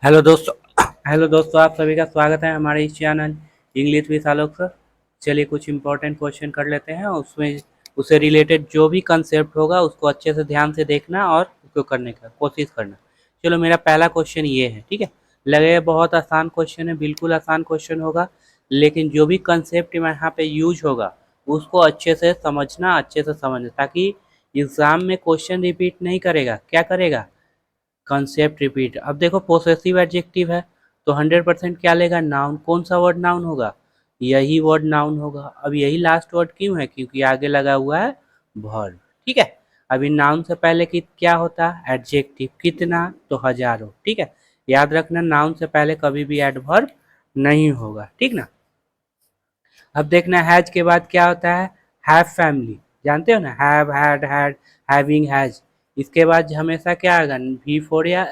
Hello दोस्तों आप सभी का स्वागत है हमारे इस channel English with Alok sir. चलिए कुछ इंपॉर्टेंट क्वेश्चन कर लेते हैं, उसमें उससे रिलेटेड जो भी कंसेप्ट होगा उसको अच्छे से ध्यान से देखना और उसको करने का कोशिश करना। चलो मेरा पहला क्वेश्चन ये है, ठीक है। लगे बहुत आसान क्वेश्चन है, बिल्कुल आसान क्वेश्चन होगा, लेकिन जो भी कंसेप्ट यहाँ पे यूज होगा उसको अच्छे से समझना, अच्छे से समझना, ताकि एग्जाम में क्वेश्चन रिपीट नहीं करेगा। क्या करेगा? Concept repeat. अब देखो पोसेसिव एडजेक्टिव है तो 100% क्या लेगा? नाउन। कौन सा वर्ड नाउन होगा? यही वर्ड नाउन होगा। अब यही लास्ट वर्ड क्यों है? क्योंकि आगे लगा हुआ है वर्ब, ठीक है। अभी नाउन से पहले की क्या होता है? एडजेक्टिव। कितना? तो हजारों, ठीक है। याद रखना नाउन से पहले कभी भी एडवर्ब नहीं होगा, ठीक ना। अब देखना हैज के बाद क्या होता है? Have family. जानते हो ना, हैव, हैड, हैविंग, हैज। इसके बाद हमेशा क्या आएगा? वी फोर या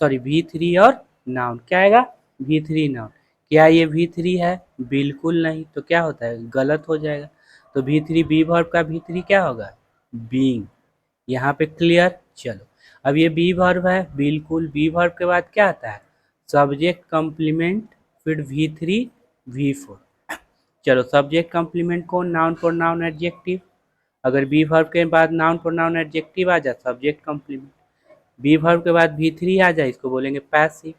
सॉरी V3 और नाउन। क्या आएगा? V3 noun. क्या ये V3 है? बिल्कुल नहीं। तो क्या होता है? गलत हो जाएगा। तो V3 बी वर्ब का V3 क्या होगा? बीइंग। यहाँ पे क्लियर। चलो अब ये बी वर्ब है, बिल्कुल। बी वर्ब के बाद क्या आता है? सब्जेक्ट कम्प्लीमेंट, फिर V3 V4। चलो सब्जेक्ट कम्प्लीमेंट कौन? Noun pronoun adjective. अगर बी वर्ब के बाद नाउन प्रोनाउन एडजेक्टिव आ जाए सब्जेक्ट कम्प्लीमेंट। बी वर्ब के बाद V3 आ जाए इसको बोलेंगे पैसिव।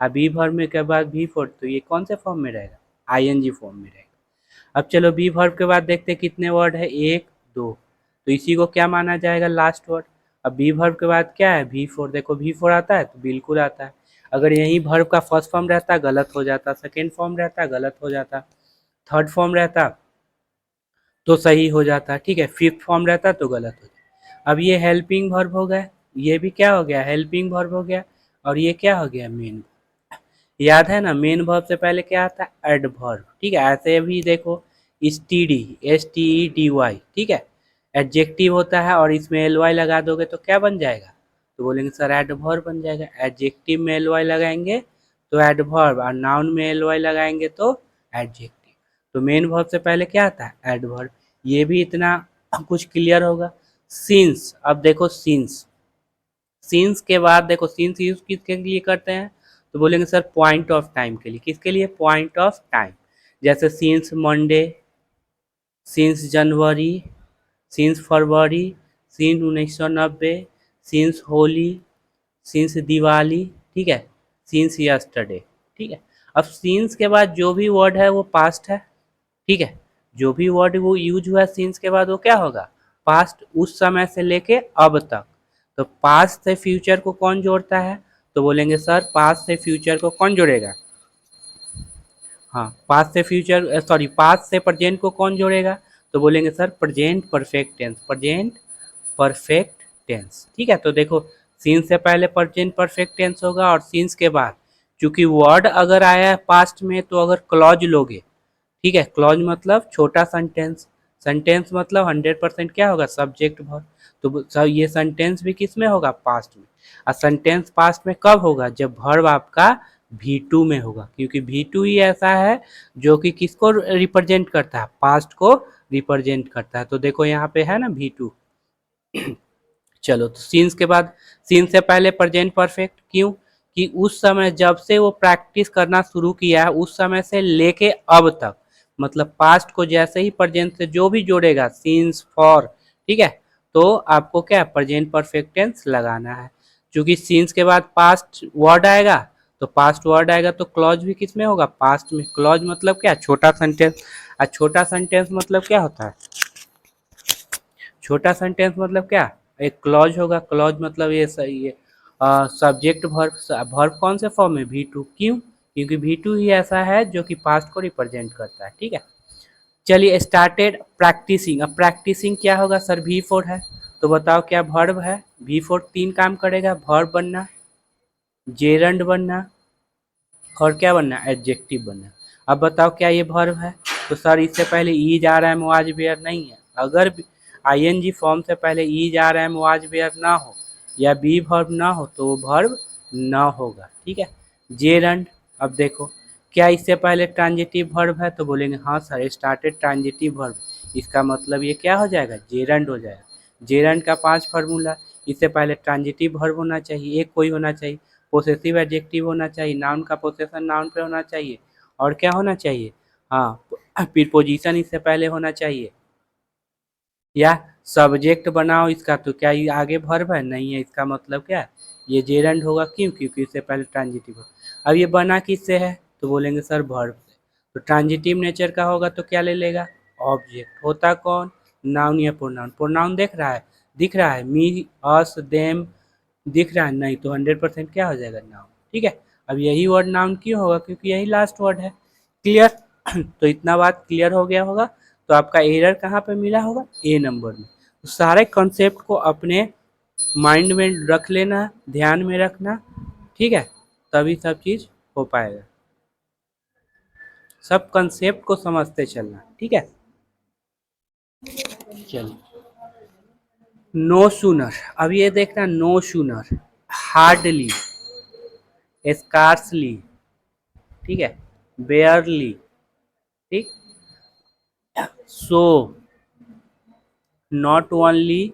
अब बी वर्ब में के बाद V4 तो ये कौन से फॉर्म में रहेगा? ING फॉर्म में रहेगा। अब चलो बी वर्ब के बाद देखते हैं कितने वर्ड है, एक दो, तो इसी को क्या माना जाएगा? Last word. अब बी वर्ब के बाद क्या है? V4। देखो V4 आता है तो बिल्कुल आता है। अगर यही वर्ब का फर्स्ट फॉर्म रहता गलत हो जाता, सेकेंड फॉर्म रहता गलत हो जाता, थर्ड फॉर्म रहता तो सही हो जाता, ठीक है। फिफ्थ फॉर्म रहता तो गलत हो जाता। अब ये हेल्पिंग वर्ब हो गया, ये भी क्या हो गया? हेल्पिंग वर्ब हो गया। और ये क्या हो गया? मेन। याद है ना, मेन वर्ब से पहले क्या आता है? एडवर्ब, ठीक है। ऐसे भी देखो, STEDY, ठीक है, एडजेक्टिव होता है और इसमें LY लगा दोगे तो क्या बन जाएगा? तो बोलेंगे सर एडवर्ब बन जाएगा। एडजेक्टिव में LY लगाएंगे तो एडवर्ब, और नाउन में LY लगाएंगे तो एडजेक्टिव। तो मेन वर्ब से पहले क्या आता है? एडवर्ब। ये भी इतना कुछ क्लियर होगा। सिंस। अब देखो सिंस, सिंस के बाद देखो सिंस यूज किसके लिए करते हैं? तो बोलेंगे सर पॉइंट ऑफ टाइम के लिए। किसके लिए? Point of time. जैसे since Monday, since January, since February, since 1990, since Holi, since Diwali, ठीक है, सिंस यस्टरडे, ठीक है। अब सिंस के बाद जो भी वर्ड है वो पास्ट है, ठीक है। जो भी वर्ड वो यूज हुआ सिंस के बाद वो क्या होगा? पास्ट। उस समय से लेके अब तक। तो पास्ट से फ्यूचर को कौन जोड़ता है? तो बोलेंगे सर पास्ट से फ्यूचर को कौन जोड़ेगा? हाँ, पास्ट से फ्यूचर, सॉरी, पास्ट से प्रेजेंट को कौन जोड़ेगा? तो बोलेंगे sir present perfect tense, present perfect tense, ठीक है। तो देखो सिंस से पहले प्रेजेंट परफेक्ट टेंस होगा और सिंस के बाद चूंकि वर्ड अगर आया है पास्ट में तो अगर क्लॉज लोगे, ठीक है, क्लॉज मतलब छोटा सेंटेंस, सेंटेंस मतलब 100% क्या होगा? Subject verb. तो ये सेंटेंस भी किस में होगा? पास्ट में। और सेंटेंस पास्ट में कब होगा? जब वर्ब आपका V2 में होगा, क्योंकि V2 ही ऐसा है जो कि किसको रिप्रेजेंट करता है? पास्ट को रिप्रेजेंट करता है। तो देखो यहाँ पे है ना V2। चलो तो सीन्स के बाद, सीन से पहले प्रेजेंट परफेक्ट, क्यों? कि उस समय जब से वो प्रैक्टिस करना शुरू किया है उस समय से लेके अब तक, मतलब पास्ट को जैसे ही प्रेजेंट से जो भी जोड़ेगा, सीन्स, फॉर, ठीक है, तो आपको क्या प्रेजेंट परफेक्ट टेंस लगाना है। क्योंकि सीन्स के बाद पास्ट वर्ड आएगा तो पास्ट वर्ड आएगा तो क्लॉज भी किस में होगा? पास्ट में। क्लॉज मतलब क्या? छोटा सेंटेंस। और छोटा सेंटेंस मतलब क्या होता है? छोटा सेंटेंस मतलब क्या? एक क्लॉज होगा। क्लॉज मतलब ये सही है, सब्जेक्ट वर्ब। वर्ब कौन से फॉर्म में? V2। क्यों? क्योंकि V2 ही ऐसा है जो कि पास्ट को रिप्रेजेंट करता है, ठीक है। चलिए स्टार्टेड प्रैक्टिसिंग। अब प्रैक्टिसिंग क्या होगा? सर V4 है तो बताओ क्या वर्ब है? V4 तीन काम करेगा, वर्ब बनना, जेरंड बनना, और क्या बनना? एडजेक्टिव बनना। अब बताओ क्या ये वर्ब है? तो सर इससे पहले ई जा रहा है, मुआज बेयर नहीं है। अगर ING फॉर्म से पहले ई जा रहा है, मुआज बेयर ना हो या बी वर्ब ना हो तो वो वर्ब ना होगा, ठीक है। जेरंड। अब देखो क्या इससे पहले ट्रांजिटिव वर्ब है? तो बोलेंगे हाँ सर स्टार्टेड ट्रांजिटिव वर्ब। इसका मतलब ये क्या हो जाएगा? जेरंड हो जाएगा। जेरंड का 5 फार्मूला, इससे पहले ट्रांजिटिव वर्ब होना चाहिए, एक कोई होना चाहिए, पोसेसिव एडजेक्टिव होना चाहिए, नाउन का पोसेशन नाउन पे होना चाहिए, और क्या होना चाहिए, हाँ प्रीपोजिशन इससे पहले होना चाहिए। या सब्जेक्ट बनाओ इसका, तो क्या ये आगे वर्ब है, नहीं है, इसका मतलब क्या है, ये जेरेंड होगा, क्यों, क्योंकि इससे पहले ट्रांजिटिव हो। अब ये बना किससे है, तो बोलेंगे सर वर्ब से। तो ट्रांजिटिव नेचर का होगा तो क्या ले लेगा, ऑब्जेक्ट। होता कौन, नाउन या प्रोनाउन। प्रोनाउन देख रहा है, दिख रहा है, मी अस देम दिख रहा है, नहीं, तो 100% क्या हो जाएगा, नाउन। ठीक है, अब यही वर्ड नाउन क्यों होगा, क्योंकि यही लास्ट वर्ड है। क्लियर तो इतना बात क्लियर हो गया होगा। तो आपका एरर कहाँ पे मिला होगा, ए नंबर में। तो सारे कॉन्सेप्ट को अपने माइंड में रख लेना, ध्यान में रखना, ठीक है, तभी सब चीज हो पाएगा। सब कंसेप्ट को समझते चलना, ठीक है। चलिए, नो सूनर, अब ये देखना, नो सूनर, हार्डली, स्कार्सली, ठीक है, बेयरली, ठीक, सो, नॉट ओनली,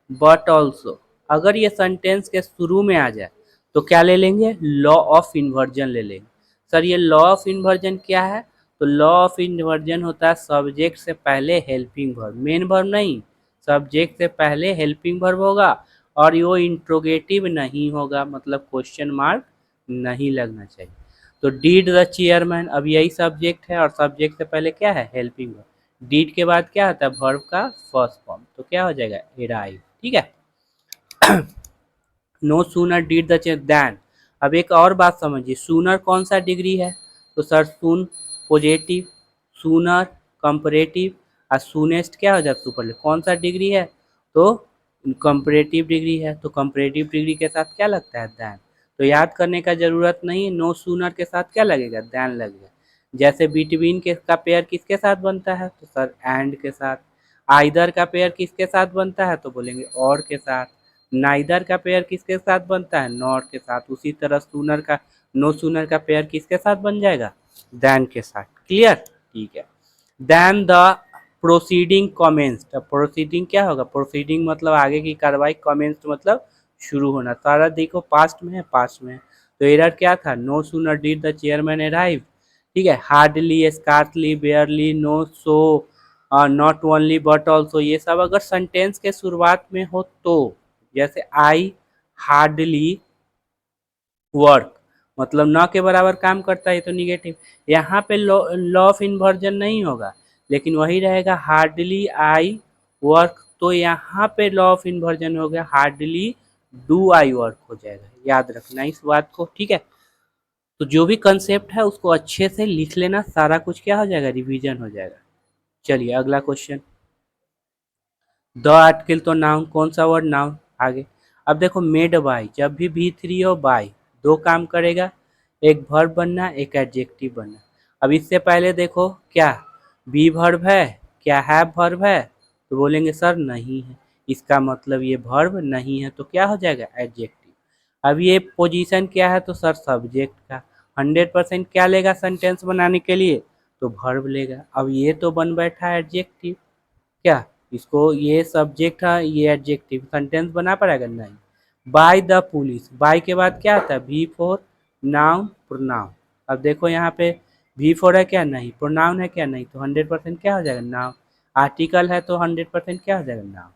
बट ऑल्सो। अगर ये सेंटेंस के शुरू में आ जाए तो क्या ले लेंगे, लॉ ऑफ इन्वर्जन ले लेंगे। सर ये लॉ ऑफ इन्वर्जन क्या है, तो लॉ ऑफ इन्वर्जन होता है सब्जेक्ट से पहले हेल्पिंग वर्ब, मेन वर्ब नहीं, सब्जेक्ट से पहले हेल्पिंग वर्ब होगा, और वो इंट्रोगेटिव नहीं होगा, मतलब क्वेश्चन मार्क नहीं लगना चाहिए। तो डीड द चेयरमैन, अब यही सब्जेक्ट है और सब्जेक्ट से पहले क्या है, हेल्पिंग वर्ब। डीड के बाद क्या आता है, वर्ब का फर्स्ट फॉर्म, तो क्या हो जाएगा, अराइव। ठीक है, no sooner did the change then. अब एक और बात समझिए, सूनर कौन सा डिग्री है, तो सर सून पॉजिटिव, सूनर कंपैरेटिव, और सूनेस्ट क्या हो जाता है सुपरलेटिव, कौन सा डिग्री है, तो कंपैरेटिव डिग्री है। तो कंपैरेटिव डिग्री के साथ क्या लगता है, देन। तो याद करने का जरूरत नहीं, नो सूनर के साथ क्या लगेगा, देन लगेगा। जैसे बिटवीन के का पेयर किसके साथ बनता है, तो सर एंड के साथ। आइदर का पेयर किसके साथ बनता है, तो बोलेंगे और के साथ। नाइदर का पेयर किसके साथ बनता है, नॉट के साथ। उसी तरह सूनर का, नो सूनर का पेयर किसके साथ बन जाएगा, देन के साथ। क्लियर, ठीक है। देन द प्रोसीडिंग कमेंस्ड, अब प्रोसीडिंग क्या होगा, प्रोसीडिंग मतलब आगे की कार्रवाई, कमेंस्ड मतलब शुरू होना। सारा देखो पास्ट में है, पास्ट में है। तो एरर क्या था, no sooner did the chairman arrive, ठीक है, hardly, scarcely, barely, no, so, not only but also, ये सब अगर सेंटेंस के शुरुआत में हो तो, जैसे आई हार्डली वर्क, मतलब न के बराबर काम करता है, तो निगेटिव। यहाँ पे लॉ ऑफ इन्वर्जन नहीं होगा, लेकिन वही रहेगा, हार्डली आई वर्क, तो यहाँ पे लॉ ऑफ इन्वर्जन हो गया, हार्डली डू आई वर्क हो जाएगा। याद रखना इस बात को, ठीक है। तो जो भी कंसेप्ट है उसको अच्छे से लिख लेना, सारा कुछ क्या हो जाएगा, रिवीजन हो जाएगा। चलिए अगला क्वेश्चन, द आर्टिकल तो नाउन, कौन सा वर्ड, नाउन। आगे अब देखो, मेड बाय, जब भी V3 हो, बाय दो काम करेगा, एक वर्ब बनना, एक एडजेक्टिव बनना। अब इससे पहले देखो क्या बी वर्ब है, क्या हैव वर्ब है, तो बोलेंगे सर नहीं है, इसका मतलब ये वर्ब नहीं है, तो क्या हो जाएगा, एडजेक्टिव। अब ये पोजीशन क्या है, तो सर सब्जेक्ट का। 100% क्या लेगा सेंटेंस बनाने के लिए, तो वर्ब लेगा। अब ये तो बन बैठा है एडजेक्टिव, क्या इसको, ये सब्जेक्ट है, ये एडजेक्टिव, सेंटेंस बना पड़ेगा, नहीं। बाय द पुलिस, बाय के बाद क्या आता है, V4 नाउन प्रोनाउन। अब देखो यहाँ पे V4 है क्या, नहीं, प्रोनाउन है क्या, नहीं, तो 100% क्या हो जाएगा, नाउन। आर्टिकल है तो 100% क्या हो जाएगा, नाउन।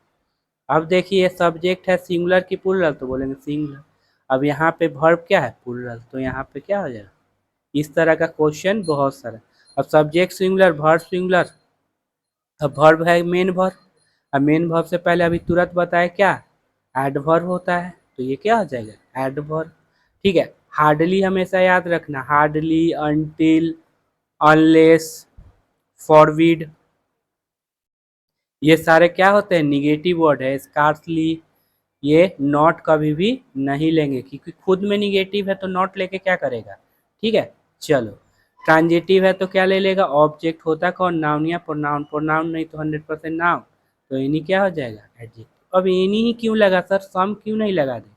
अब देखिए सब्जेक्ट है सिंगुलर की प्लूरल, तो बोलेंगे सिंगुलर। अब यहाँ पे वर्ब क्या है, प्लूरल, तो यहाँ पे क्या हो जाएगा। इस तरह का क्वेश्चन बहुत सारा। अब सब्जेक्ट सिंगुलर, वर्ब सिंगुलर, अब वर्ब है मेन वर्ब, अब मेन वर्ब से पहले अभी तुरंत बताया क्या, एडवर्ब होता है, तो ये क्या हो जाएगा, एडवर्ब। ठीक है, हार्डली हमेशा याद रखना, हार्डली, अनटिल, अनलेस, फॉरविड, ये सारे क्या होते हैं, निगेटिव वर्ड है। स्कार्सली, ये नॉट कभी भी नहीं लेंगे, क्योंकि खुद में निगेटिव है, तो नॉट लेके क्या करेगा। ठीक है, चलो ट्रांजिटिव है तो क्या ले लेगा, ऑब्जेक्ट। होता कौन, नाउन या प्रोनाउन, प्रोनाउन नहीं तो 100% नाउन, तो एनी क्या हो जाएगा, एडजेक्टिव। अब एनी ही क्यों लगा सर, सम क्यों नहीं लगा दे,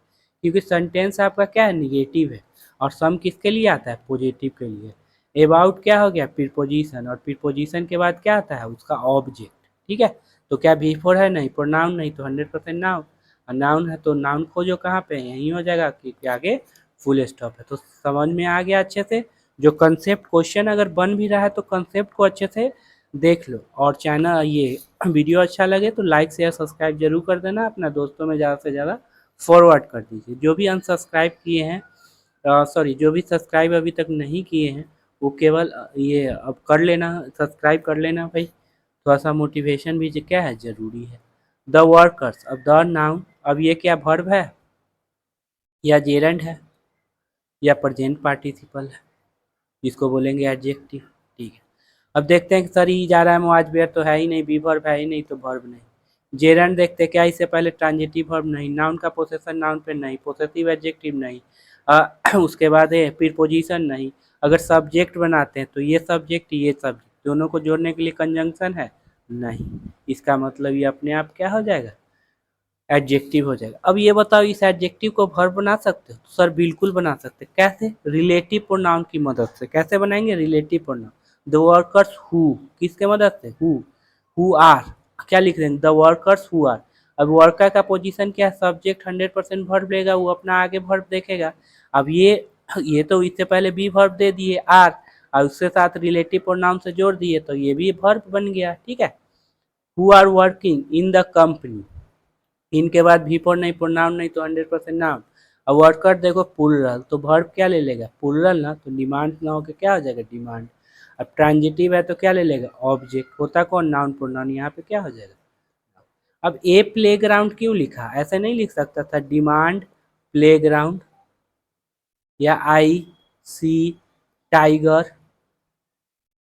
क्योंकि सेंटेंस आपका क्या है, निगेटिव है, और सम किसके लिए आता है, पॉजिटिव के लिए। अबाउट क्या हो गया, प्रीपोजिशन, और प्रीपोजिशन के बाद क्या आता है, उसका ऑब्जेक्ट। ठीक है, तो क्या V4 है, नहीं, प्रोनाउन नहीं, तो 100% नाउन। नाउन है तो नाउन खोजो कहाँ पे, यहीं हो जाएगा क्योंकि आगे फुल स्टॉप है। तो समझ में आ गया अच्छे से। जो कंसेप्ट क्वेश्चन अगर बन भी रहा है तो कंसेप्ट को अच्छे से देख लो। और चैनल ये वीडियो अच्छा लगे तो लाइक शेयर सब्सक्राइब जरूर कर देना, अपना दोस्तों में ज़्यादा से ज़्यादा फॉरवर्ड कर दीजिए। जो भी अनसब्सक्राइब किए हैं, सॉरी जो भी सब्सक्राइब अभी तक नहीं किए हैं वो केवल ये अब कर लेना, सब्सक्राइब कर लेना भाई। थोड़ा सा मोटिवेशन भी क्या है, जरूरी है। द वर्कर्स, अब द नाउन, अब ये क्या वर्ब है या जेरेंड है या प्रेजेंट पार्टिसिपल है, इसको बोलेंगे एडजेक्टिव। ठीक है, अब देखते हैं कि सर ई जा रहा है, मुआजबेर तो है ही नहीं, बी वर्ब है ही नहीं, तो वर्ब नहीं। जेरेंड देखते क्या, इससे पहले ट्रांजिटिव वर्ब नहीं, नाउन का पोसेशन नाउन पे नहीं, पोसेसिव एडजेक्टिव नहीं, उसके बाद है प्रीपोजिशन नहीं। अगर सब्जेक्ट बनाते हैं तो ये सब्जेक्ट ये सब्जेक्ट दोनों को जोड़ने के लिए कंजंक्शन है नहीं, इसका मतलब ये अपने आप क्या हो जाएगा, एडजेक्टिव हो जाएगा। अब ये बताओ इस एडजेक्टिव को वर्ब बना सकते हो, तो सर बिल्कुल बना सकते हैं। कैसे, रिलेटिव प्रोनाउन की मदद से। कैसे बनाएंगे, relative pronoun. The workers who, किसके मदद से, हु आर, क्या लिख देंगे, द वर्कर्स हु आर। अब वर्कर का पोजीशन क्या है, सब्जेक्ट 100% वर्ब लेगा, वो अपना आगे वर्ब देखेगा। अब ये तो इससे पहले बी वर्ब दे दिए आर, और उसके साथ रिलेटिव प्रोनाउन से जोड़ दिए, तो ये भी वर्ब बन गया। ठीक है, who are working in the company, इनके बाद भी फोर नहीं, प्रोनाउन नहीं, तो 100% नाउन। अब वर्कर देखो प्लूरल, तो वर्ब क्या ले लेगा, प्लूरल ना, तो डिमांड ना होकर क्या हो जाएगा, डिमांड। अब ट्रांजिटिव है तो क्या ले लेगा, ऑब्जेक्ट। होता कौन, नाउन प्रोनाउन, यहाँ पे क्या हो जाएगा। अब ए प्लेग्राउंड क्यों लिखा, ऐसे नहीं लिख सकता था, डिमांड प्लेग्राउंड, या I see tiger,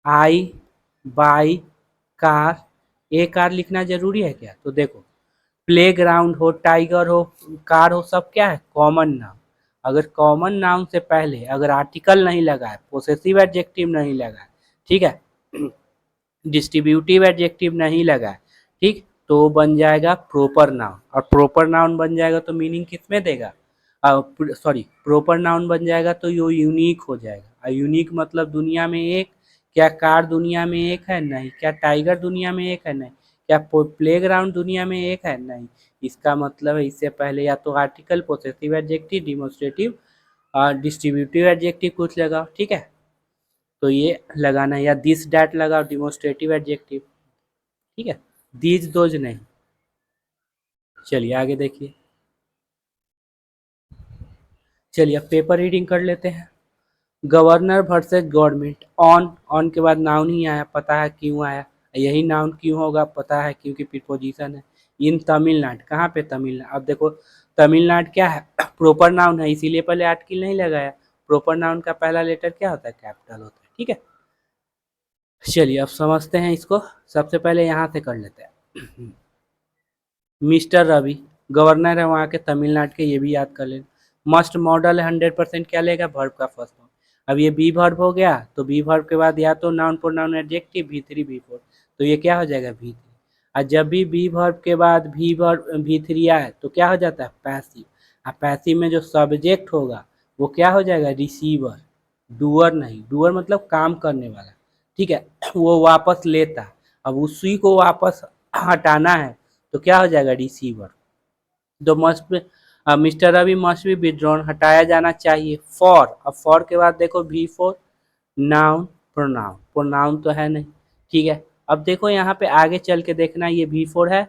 I buy car. A car लिखना जरूरी है क्या, तो देखो प्लेग्राउंड हो, टाइगर हो, कार हो, सब क्या है, कॉमन नाउन। अगर कॉमन नाउन से पहले अगर आर्टिकल नहीं लगा है, पोसेसिव एडजेक्टिव नहीं लगा है, ठीक है, डिस्ट्रीब्यूटिव एडजेक्टिव नहीं लगा है, ठीक, तो बन जाएगा प्रॉपर नाउन। और प्रॉपर नाउन बन जाएगा तो मीनिंग किसमें देगा, सॉरी प्रॉपर नाउन बन जाएगा तो ये यूनिक हो जाएगा। और यूनिक मतलब दुनिया में एक, क्या कार दुनिया में एक है, नहीं। क्या टाइगर दुनिया में एक है, नहीं। क्या प्लेग्राउंड दुनिया में एक है, नहीं। इसका मतलब है इससे पहले या तो article, possessive adjective, demonstrative, distributive adjective कुछ लगाओ। ठीक है, तो ये लगाना है, या दिस डैट लगाओ, डिमोस्ट्रेटिव एडजेक्टिव। ठीक है, दीज दोज नहीं। चलिए आगे देखिए, चलिए अब पेपर रीडिंग कर लेते हैं। गवर्नर वर्सेस गवर्नमेंट, ऑन के बाद नाउन ही आया, पता है क्यों आया, यही नाउन क्यों होगा, पता है क्योंकि प्रीपोजिशन है। इन तमिलनाडु, कहाँ पे तमिलनाडु, अब देखो तमिलनाडु क्या है, प्रॉपर नाउन है, इसीलिए पहले आर्टिकल नहीं लगाया। प्रॉपर नाउन का पहला लेटर क्या होता है, कैपिटल होता है। ठीक है, चलिए अब समझते हैं इसको। सबसे पहले यहाँ से कर लेते हैं। मिस्टर रवि गवर्नर है वहाँ के तमिलनाडु के, ये भी याद कर लेना। मस्ट मॉडल है, 100% क्या लेगा, वर्ब का फर्स्ट फॉर्म। अब ये बी वर्ब हो गया, तो बी वर्ब के बाद या तो noun pronoun adjective, V3 V4, तो ये क्या हो जाएगा, V3। और जब भी बी वर्ब के बाद भी वर्ब V3 आए तो क्या हो जाता है, पैसिव। और पैसिव में जो सब्जेक्ट होगा वो क्या हो जाएगा, रिसीवर, डूअर नहीं, डूअर मतलब काम करने वाला। ठीक है, वो वापस लेता, अब उसी को वापस हटाना है तो क्या हो जाएगा, रिसीवर। तो must, mister Ravi must be withdrawn, हटाया जाना चाहिए। फॉर, अब फॉर के बाद देखो V4, नाउन प्रोनाउन, प्रोनाउन तो है नहीं। ठीक है, अब देखो यहाँ पे आगे चल के देखना, ये V4 है।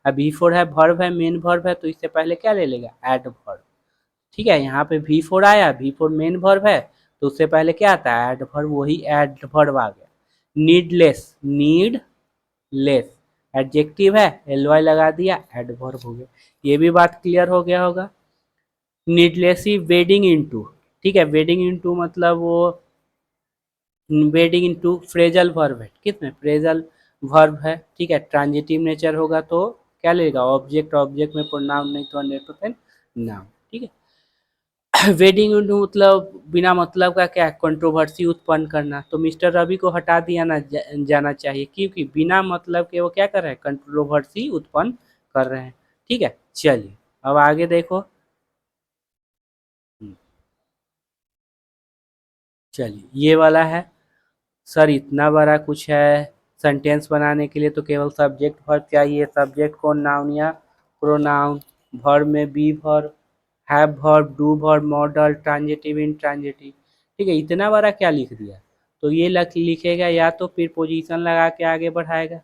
अब V4 है, वर्ब है, मेन वर्ब है, तो इससे पहले क्या ले लेगा, एड वर्ब। ठीक है, यहाँ पे V4 आया, V4 मेन वर्ब है, तो उससे पहले क्या आता है, एड वर्ब, वही एड वर्ब आ गया। नीडलेस, नीड लेस एडजेक्टिव है, एलवाई लगा दिया, एडवर्ब हो गया। ये भी बात क्लियर हो गया होगा। नीडलेसली वेडिंग इनटू, ठीक है, वेडिंग इनटू मतलब वो वेडिंग इनटू फ्रेजल वर्ब है, किसमें, फ्रेजल वर्ब है। ठीक है, ट्रांजिटिव नेचर होगा तो क्या लेगा, ऑब्जेक्ट, ऑब्जेक्ट में प्रोनाउन नहीं तो 100% नाउन। ठीक है, वेडिंग मतलब बिना मतलब का क्या, कंट्रोवर्सी उत्पन्न करना, तो मिस्टर रवि को हटा दिया ना जाना चाहिए, क्योंकि बिना मतलब के वो क्या कर रहे हैं, कंट्रोवर्सी उत्पन्न कर रहे हैं। ठीक है, चलिए अब आगे देखो। चलिए ये वाला है, सर इतना बड़ा कुछ है, सेंटेंस बनाने के लिए तो केवल सब्जेक्ट वर्ब चाहिए, सब्जेक्ट कौन, नाउन या प्रोनाउन। वर्ब में be verb, have verb, do verb, modal, transitive, intransitive. ठीक है, इतना बड़ा क्या लिख दिया। तो ये लिखेगा या तो प्रीपोजिशन लगा के आगे बढ़ाएगा,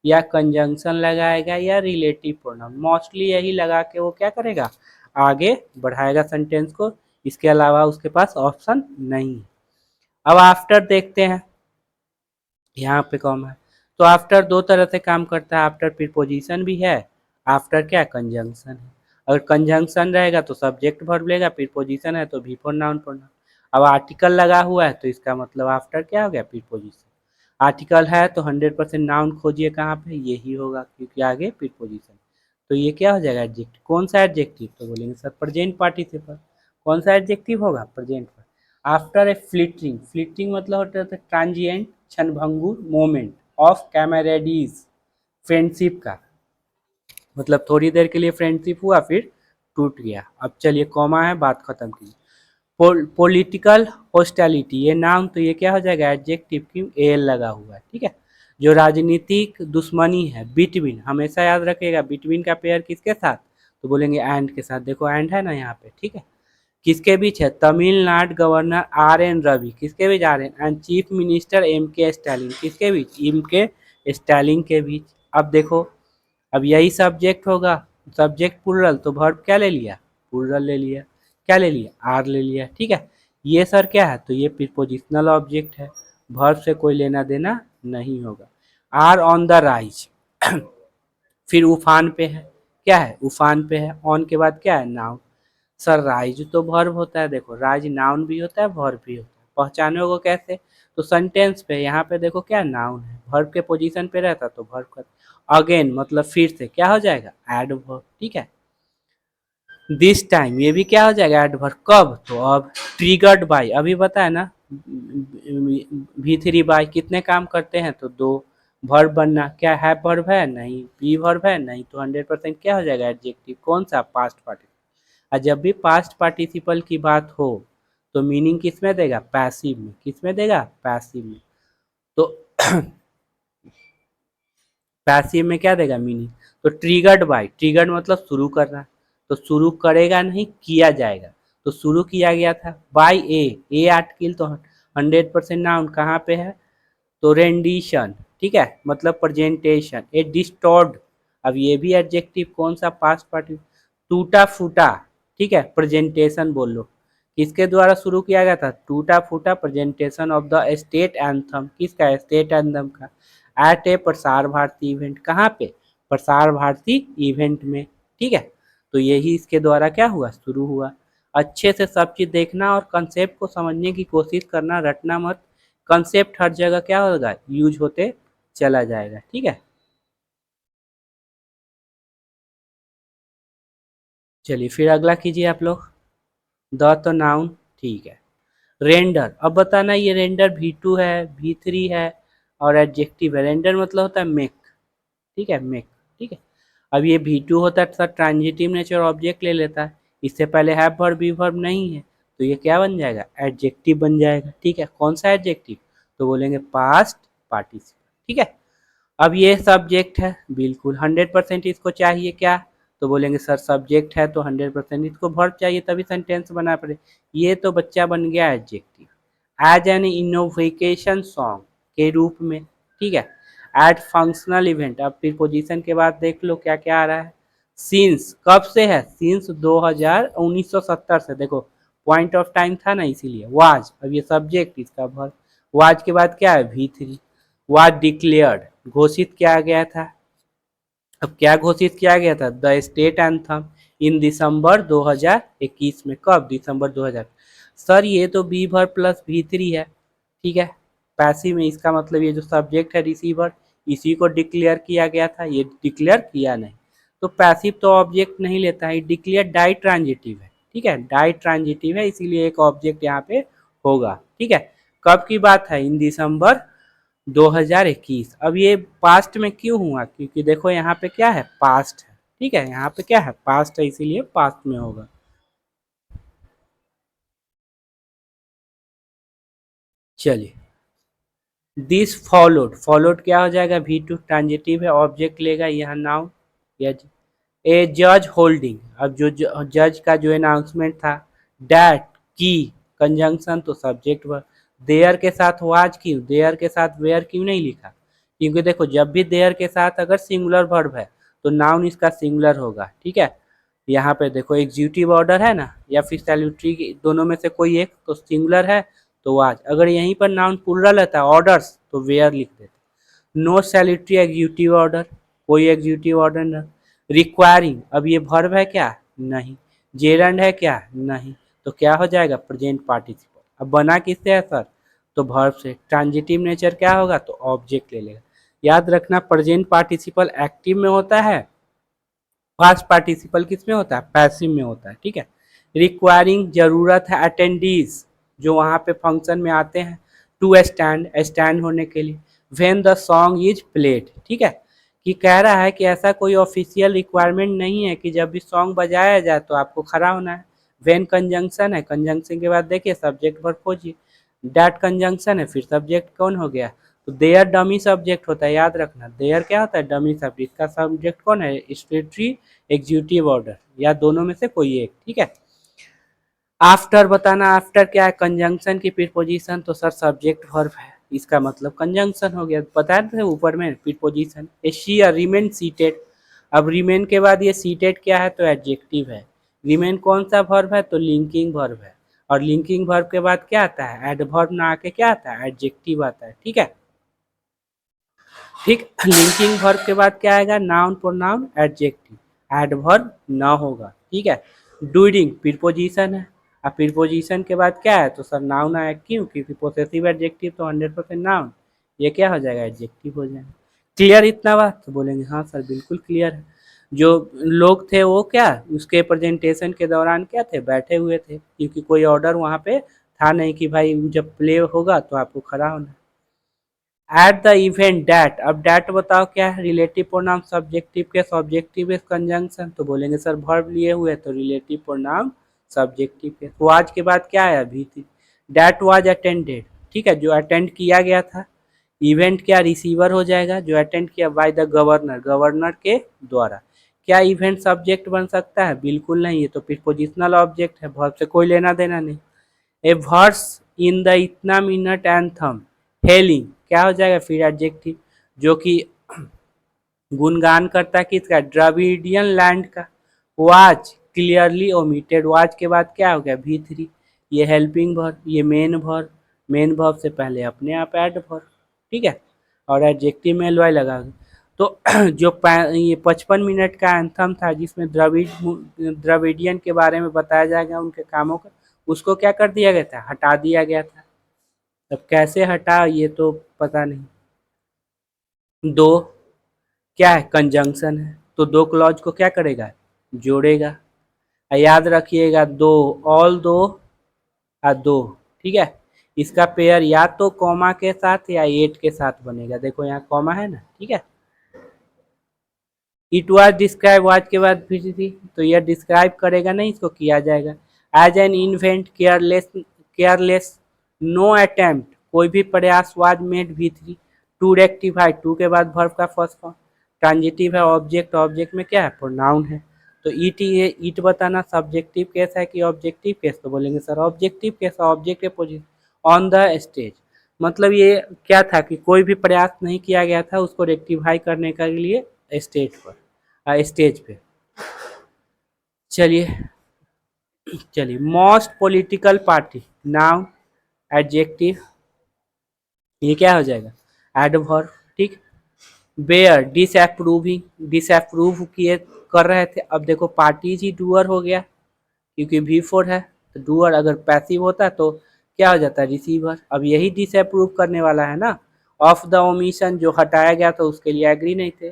या कंजंक्शन लगाएगा, या रिलेटिव प्रोनाउन, मोस्टली यही लगा के वो क्या करेगा, आगे बढ़ाएगा सेंटेंस को। इसके अलावा उसके पास ऑप्शन नहीं है। अब आफ्टर देखते हैं, यहाँ पे कॉमा है। तो आफ्टर दो तरह से काम करता है, आफ्टर प्रीपोजिशन भी है, आफ्टर क्या कंजंक्शन है। अगर कंजंक्शन रहेगा तो सब्जेक्ट वर्ब लेगा, प्रीपोजिशन है तो भी प्रोनाउन प्रोनाउन। अब आर्टिकल लगा हुआ है तो इसका मतलब आफ्टर क्या हो गया, प्रीपोजिशन। आर्टिकल है तो 100% नाउन खोजिए कहाँ पे, यही होगा क्योंकि आगे प्रीपोजिशन। तो ये क्या हो जाएगा, एडजेक्टिव। कौन सा एडजेक्टिव, तो बोलेंगे सर प्रेजेंट पार्टिसिपल। कौन सा एडजेक्टिव होगा, present. After a flittering, flittering मतलब होता है ट्रांजिएंट, क्षणभंगुर मोमेंट ऑफ कैमरेडीज, फ्रेंडशिप का मतलब थोड़ी देर के लिए फ्रेंडशिप हुआ फिर टूट गया। अब चलिए कॉमा है, बात खत्म की। पॉलिटिकल हॉस्टिलिटी, ये नाम तो ये क्या हो जाएगा, एडजेक्टिव, क्यों एल लगा हुआ है। ठीक है, जो राजनीतिक दुश्मनी है, बिटवीन, हमेशा याद रखिएगा बिटवीन का पेयर किसके साथ, तो बोलेंगे एंड के साथ। देखो एंड है ना यहाँ पे, ठीक है। किसके बीच है, Tamil Nadu governor R N Ravi, किसके बीच, R N, and chief minister M K Stalin, किसके बीच, एम के स्टालिन के बीच। अब देखो, अब यही सब्जेक्ट होगा, सब्जेक्ट प्लूरल तो वर्ब क्या ले लिया, प्लूरल ले लिया, क्या ले लिया, आर ले लिया। ठीक है, ये सर क्या है, तो ये प्रीपोजिशनल ऑब्जेक्ट है, वर्ब से कोई लेना देना नहीं होगा। आर ऑन द राइज, फिर उफान पे है, क्या है, उफान पे है, ऑन के बाद क्या है, नाउन। सर राइज तो वर्ब होता है, देखो राइज नाउन भी होता है वर्ब भी होता है, पहचाने को कैसे, तो सेंटेंस पे, यहाँ पे देखो क्या नाउन है, वर्ब के पोजीशन पे रहता तो वर्ब का, अगेन मतलब फिर से क्या हो जाएगा, एडवर्ब। ठीक है, दिस टाइम ये भी क्या हो जाएगा, एडवर्ब, कब, तो अब। ट्रिगर्ड बाय, अभी बताया ना, V3 बाय कितने काम करते हैं, तो दो। वर्ब बनना, क्या है वर्ब है, नहीं, बी वर्ब है, नहीं, तो 100% क्या हो जाएगा, एडजेक्टिव, कौन सा, पास्ट पार्टिसिपल। और जब भी पास्ट पार्टिसिपल की बात हो तो मीनिंग किस में देगा, पैसिव में, किस में देगा, पैसिव में। तो पैसिव में क्या देगा मीनिंग, तो ट्रिगर्ड बाय, ट्रिगर्ड मतलब शुरू करना, तो शुरू करेगा नहीं, किया जाएगा, तो शुरू किया गया था बाय ए आर्टिकल, तो 100% नाउन कहाँ पे है, तो रेंडिशन। ठीक है, मतलब प्रेजेंटेशन, ए डिस्टॉर्ड, अब ये भी एडजेक्टिव, कौन सा, पास्ट पार्टिसिपल। टूटा फूटा, ठीक है, प्रेजेंटेशन बोल लो, किसके द्वारा शुरू किया गया था, टूटा फूटा presentation of the state anthem, किसका, स्टेट एंथम का, एट ए प्रसार भारती इवेंट, कहाँ पे, प्रसार भारती इवेंट में। ठीक है, तो यही इसके द्वारा क्या हुआ, शुरू हुआ। अच्छे से सब चीज देखना और कंसेप्ट को समझने की कोशिश करना, रटना मत। कंसेप्ट हर जगह क्या होगा, यूज होते चला जाएगा। ठीक है, चलिए फिर अगला कीजिए आप लोग। द तो नाउन, ठीक है। रेंडर, अब बताना ये रेंडर V2 है, V3 है और एडजेक्टिव है। रेंडर मतलब होता है मेक, ठीक है, मेक। ठीक है, अब ये V2 होता है सर ट्रांजिटिव नेचर ऑब्जेक्ट ले लेता है, इससे पहले हैव वर्ब बी वर्ब नहीं है, तो ये क्या बन जाएगा, एडजेक्टिव बन जाएगा। ठीक है, कौन सा एडजेक्टिव, तो बोलेंगे पास्ट पार्टिसिपल। ठीक है, अब ये सब्जेक्ट है, बिल्कुल 100% इसको चाहिए क्या, तो बोलेंगे सर सब्जेक्ट है तो 100% इसको वर्ब चाहिए तभी सेंटेंस बना पड़े। ये तो बच्चा बन गया adjective. As an innovation song के रूप में। ठीक है, एट फंक्शनल इवेंट, अब प्रीपोजिशन के बाद देख लो क्या क्या आ रहा है। सिंस कब से है, सिंस 1970 से, देखो पॉइंट ऑफ टाइम था ना इसीलिए। वाज, अब ये सब्जेक्ट इसका वर्ब, वाज के बाद क्या है, V3। वाज डिक्लेयर्ड, घोषित किया गया था। अब क्या घोषित किया गया था, द स्टेट एंथम इन दिसंबर 2021 में, कब, दिसंबर 2000। सर ये तो बी भर प्लस V3 है। ठीक है, पैसिव में, इसका मतलब ये जो सब्जेक्ट है रिसीवर, इसी को डिक्लेयर किया गया था, ये डिक्लेयर किया नहीं, तो पैसिव तो ऑब्जेक्ट नहीं लेता है, डिक्लेयर डाई ट्रांजिटिव है। ठीक है, डाई ट्रांजिटिव है इसीलिए एक ऑब्जेक्ट यहाँ पे होगा। ठीक है, कब की बात है, इन दिसंबर 2021। अब ये पास्ट में क्यों हुआ, क्योंकि देखो यहाँ पे क्या है, पास्ट है। ठीक है, यहाँ पे क्या है, पास्ट है, इसीलिए पास्ट में होगा। चलिए, दिस फॉलोड, फॉलोड क्या हो जाएगा, V2 ट्रांजिटिव है, ऑब्जेक्ट लेगा यहाँ नाउन, यस। ए जज होल्डिंग, अब जो जज का जो अनाउंसमेंट था, डैट की कंजंक्शन तो सब्जेक्ट वर्ब, देयर के साथ वाज क्यों, देयर के साथ वेयर क्यों नहीं लिखा, क्योंकि देखो जब भी देयर के साथ अगर सिंगुलर वर्ब है तो नाउन इसका सिंगुलर होगा, ठीक है। यहाँ पे देखो एग्जीक्यूटिव ऑर्डर है ना, या फिर सैल्यूटरी, दोनों में से कोई एक तो सिंगुलर है तो वाज, अगर यहीं पर नाउन प्लुरल रहता है ऑर्डर्स तो वेयर लिख देते। नो सैल्यूटरी एग्जीक्यूटिव ऑर्डर, कोई एग्जीक्यूटिव ऑर्डर न, रिक्वायरिंग, अब ये वर्ब है क्या, नहीं, जेरंड है क्या, नहीं, तो क्या हो जाएगा प्रेजेंट पार्टिसिपल। अब बना किससे है सर, तो वर्ब से, ट्रांजिटिव नेचर क्या होगा, तो ऑब्जेक्ट ले लेगा। याद रखना प्रेजेंट पार्टिसिपल एक्टिव में होता है, पास्ट पार्टिसिपल किस में होता है, पैसिव में होता है, ठीक है। रिक्वायरिंग जरूरत है अटेंडीज, जो वहां पे फंक्शन में आते हैं, टू स्टैंड, स्टैंड होने के लिए, when the song is played, ठीक है। कि कह रहा है कि ऐसा कोई ऑफिशियल रिक्वायरमेंट नहीं है कि जब भी सॉन्ग बजाया जाए तो आपको खड़ा होना है। व्हेन कंजंक्शन है, कंजंक्शन के बाद देखिए सब्जेक्ट वर्ब खोजिए, डैट कंजंक्शन है, फिर सब्जेक्ट कौन हो गया, तो देयर डमी सब्जेक्ट होता है, याद रखना देयर क्या होता है, डमी सब्जेक्ट, इसका सब्जेक्ट कौन है, स्टेटरी एग्जीक्यूटिव ऑर्डर, या दोनों में से कोई एक, ठीक है। आफ्टर बताना, आफ्टर क्या है, कंजंक्शन की प्रीपोजिशन, तो सर सब्जेक्ट वर्ब है, इसका मतलब कंजंक्शन हो गया, बता रहे थे ऊपर में प्रीपोजिशन। शी रिमेन सीटेड, अब रिमेन के बाद ये सीटेड क्या है, तो एडजेक्टिव है। रिमेन कौन सा वर्ब है, तो लिंकिंग वर्ब है, और लिंकिंग वर्ब के बाद क्या आता है, एडवर्ब ना आके क्या आता है, एडजेक्टिव आता है, ठीक है। ठीक, लिंकिंग वर्ब के बाद क्या आएगा, नाउन प्रोनाउन एडजेक्टिव, एडवर्ब ना होगा, ठीक है। डूइंग प्रीपोजिशन है, अब प्रीपोजिशन के बाद क्या है, तो सर नाउन आया, क्यों, क्योंकि पोसेसिव एडजेक्टिव तो 100% नाउन, ये क्या हो जाएगा, एडजेक्टिव हो जाएगा। क्लियर इतना बात, तो बोलेंगे हाँ सर बिल्कुल क्लियर है। जो लोग थे वो क्या उसके प्रेजेंटेशन के दौरान क्या थे, बैठे हुए थे, क्योंकि कोई ऑर्डर वहाँ पे था नहीं कि भाई जब प्ले होगा तो आपको खड़ा होना है। एट द इवेंट डैट, अब डैट बताओ क्या है, रिलेटिव प्रोनाउन सब्जेक्टिव के सब्जेक्टिव कंजंक्शन, तो बोलेंगे सर वर्ब लिए हुए तो रिलेटिव प्रोनाउन सब्जेक्टिव के, तो आज के बाद क्या आया, भी थी, डैट वाज अटेंडेड, ठीक है, जो अटेंड किया गया था। इवेंट क्या रिसीवर हो जाएगा, जो अटेंड किया बाय द गवर्नर, गवर्नर के द्वारा। क्या इवेंट सब्जेक्ट बन सकता है, बिल्कुल नहीं, ये तो प्रीपोजिशनल ऑब्जेक्ट है, वर्ब से कोई लेना देना नहीं। ए वर्स इन द इतना मिनट एंथम, हेलिंग क्या हो जाएगा, फिर एडजेक्टिव, जो कि गुणगान करता है किसका, द्रविडियन लैंड का। वाच क्लियरली ओमिटेड, वाच के बाद क्या हो गया, V3, ये हेल्पिंग वर्ब, ये मेन वर्ब, मेन वर्ब से पहले अपने आप ऐड वर्ब, ठीक है, और एडजेक्टिव में एलवाई लगा। तो जो ये 55 मिनट का एंथम था जिसमें द्रविडियन के बारे में बताया जाएगा, उनके कामों का, उसको क्या कर दिया गया था, हटा दिया गया था। अब कैसे हटा ये तो पता नहीं। दो क्या है, कंजंक्शन है, तो दो क्लॉज को क्या करेगा, जोड़ेगा। याद रखिएगा दो, ऑल दो और दो, ठीक है, इसका पेयर या तो कॉमा के साथ या एट के साथ बनेगा, देखो यहाँ कॉमा है ना, ठीक है। इट वाज डिस्क्राइब, वाज के बाद फिर थी, तो यह डिस्क्राइब करेगा नहीं, इसको किया जाएगा। As an invent careless, careless, no attempt, कोई भी प्रयास, was made V3, to rectify, to के बाद वर्ब का फर्स्ट फॉर्म, ट्रांजिटिव है, ऑब्जेक्ट, ऑब्जेक्ट में क्या है, प्रोनाउन है। तो ईट बताना सब्जेक्टिव केस है कि ऑब्जेक्टिव केस, तो बोलेंगे सर ऑब्जेक्टिव केस, ऑब्जेक्ट के पोजिशन ऑन द स्टेज, मतलब ये क्या था कि कोई भी प्रयास नहीं किया गया था उसको रेक्टिफाई करने के लिए स्टेज पर, स्टेज पे। चलिए, चलिए most political party, noun adjective, ये क्या हो जाएगा, एडवर्ब, ठीक। बेयर डिसअप्रूविंग, डिसअप्रूव किए कर रहे थे, अब देखो पार्टीज ही डूअर हो गया क्योंकि V4 है, तो डूअर अगर पैसिव होता तो क्या हो जाता है, रिसीवर, अब यही डिसअप्रूव करने वाला है ना। ऑफ द ओमिशन, जो हटाया गया था उसके लिए एग्री नहीं थे।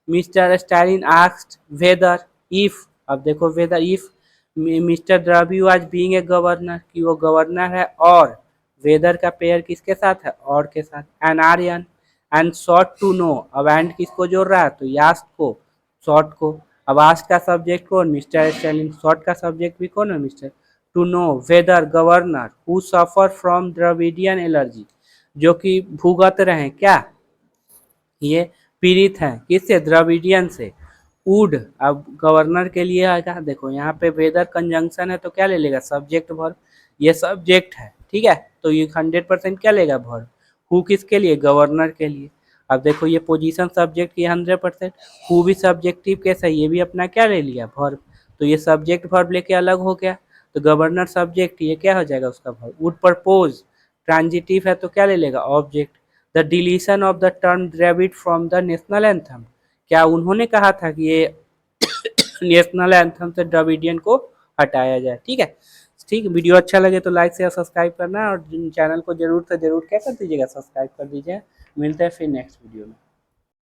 Mister Stalin asked whether if, अब देखो वेदर इफ मिस्टर द्रविड आज बीइंग ए गवर्नर, कि वो गवर्नर है, और वेदर का पेयर किसके साथ है, और के साथ, an Aryan, and sought to know, अब एंड किसको जोड़ रहा है, तो यास्ट को, शॉर्ट को। अब आस्ट का सब्जेक्ट कौन, मिस्टर स्टालिन, शॉर्ट का सब्जेक्ट भी कौन है, mister. To know whether governor who suffer from Dravidian allergy, जो कि भुगत रहे हैं क्या, ये पीड़ित हैं किससे, द्रविडियन से, वुड, अब गवर्नर के लिए आएगा, देखो यहाँ पे वेदर कंजंक्शन है तो क्या ले लेगा, सब्जेक्ट वर्ब, ये सब्जेक्ट है, ठीक है, तो ये 100% क्या लेगा, वर्ब। हु किसके लिए, गवर्नर के लिए। अब देखो ये पोजीशन सब्जेक्ट की 100%, हु भी सब्जेक्टिव केस है, ये भी अपना क्या ले लिया, वर्ब। तो ये सब्जेक्ट वर्ब लेके अलग हो गया, तो गवर्नर सब्जेक्ट, ये क्या हो जाएगा उसका वर्ब। वुड प्रपोज ट्रांजिटिव है तो क्या ले लेगा, object. The deletion of the term ड्रेविड from the national anthem, क्या उन्होंने कहा था कि ये नेशनल एंथम से द्रविडियन को हटाया जाए, ठीक है। ठीक, वीडियो अच्छा लगे तो लाइक शेयर सब्सक्राइब करना, और चैनल को जरूर से जरूर क्या कर दीजिएगा, सब्सक्राइब कर दीजिए। मिलते हैं फिर नेक्स्ट वीडियो में।